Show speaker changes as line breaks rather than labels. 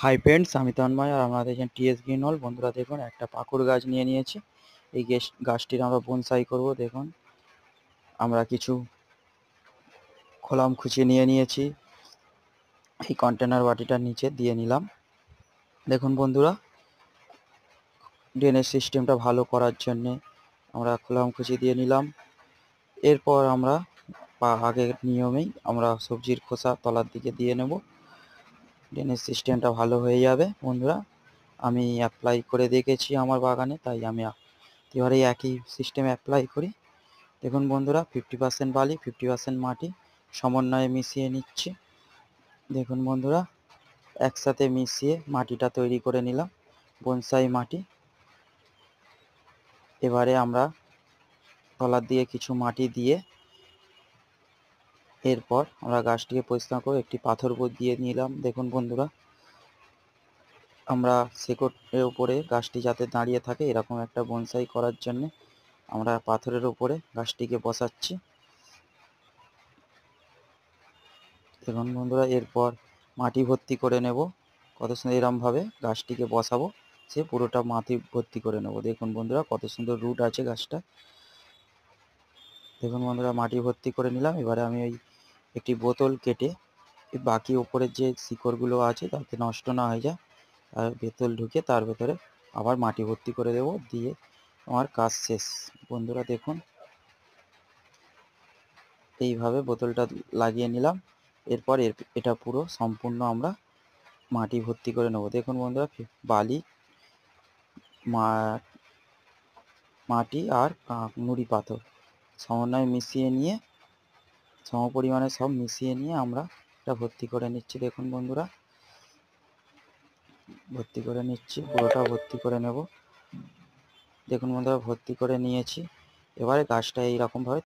Hi friends, আমি তন্ময় আর আমরা দেখছেন টিএস গ্রিন হল। বন্ধুরা দেখুন, একটা পাকুড় গাছ নিয়ে নিয়েছি। এই গাছটির আমরা বনসাই করব। দেখুন, আমরা কিছু খোলাম খুঁচিয়ে নিয়ে নিয়েছি। এই কন্টেনার বাটিটার নিচে দিয়ে নিলাম। দেখুন বন্ধুরা, ড্রেনেজ সিস্টেমটা ভালো করার জন্যে আমরা খোলাম খুঁচি দিয়ে নিলাম। এরপর আমরা আগের নিয়মেই আমরা সবজির খোসা তলার দিকে দিয়ে নেব। ড্রেনেজ সিস্টেমটা ভালো হয়ে যাবে। বন্ধুরা, আমি অ্যাপ্লাই করে দেখেছি আমার বাগানে, তাই আমি এবারে একই সিস্টেম অ্যাপ্লাই করি। দেখুন বন্ধুরা, 50% বালি 50% মাটি সমন্বয়ে মিশিয়ে নিচ্ছি। দেখুন বন্ধুরা, একসাথে মিশিয়ে মাটিটা তৈরি করে নিলাম, বনসাই মাটি। এবারে আমরা তলার দিয়ে কিছু মাটি দিয়ে এরপর আমরা গাছটিকে পরিষ্কার করে একটি পাথর দিয়ে নিলাম। দেখুন বন্ধুরা, আমরা শেকড়ের উপরে গাছটি যাতে দাঁড়িয়ে থাকে এরকম একটা বনসাই করার জন্য আমরা পাথরের উপরে গাছটিকে বসাচ্ছি। দেখুন বন্ধুরা, এরপর মাটি ভর্তি করে নেব। কত সুন্দর এরমভাবে গাছটিকে বসাবো, সে পুরোটা মাটি ভর্তি করে নেব। দেখুন বন্ধুরা, কত সুন্দর রুট আছে গাছটা। দেখুন বন্ধুরা, মাটি ভর্তি করে নিলাম। এবারে আমি ওই একটি বোতল কেটে বাকি ওপরের যে শিকড়গুলো আছে যাতে নষ্ট না হয়ে যায়, আর বোতল ঢুকে তার ভেতরে আবার মাটি ভর্তি করে দেব, দিয়ে আমার কাজ শেষ। বন্ধুরা দেখুন, এইভাবে বোতলটা লাগিয়ে নিলাম। এরপর এটা পুরো সম্পূর্ণ আমরা মাটি ভর্তি করে নেব। দেখুন বন্ধুরা, বালি, মাটি আর নুড়ি পাথর সমন্বয়ে মিশিয়ে নিয়ে, সমপরিমাণে সব মিশিয়ে নিয়ে আমরা এটা ভর্তি করে নিচ্ছি। দেখুন বন্ধুরা, ভর্তি করে নিচ্ছি, পুরোটা ভর্তি করে নেব। দেখুন বন্ধুরা, ভর্তি করে নিয়েছি। এবারে গাছটা এইরকমভাবে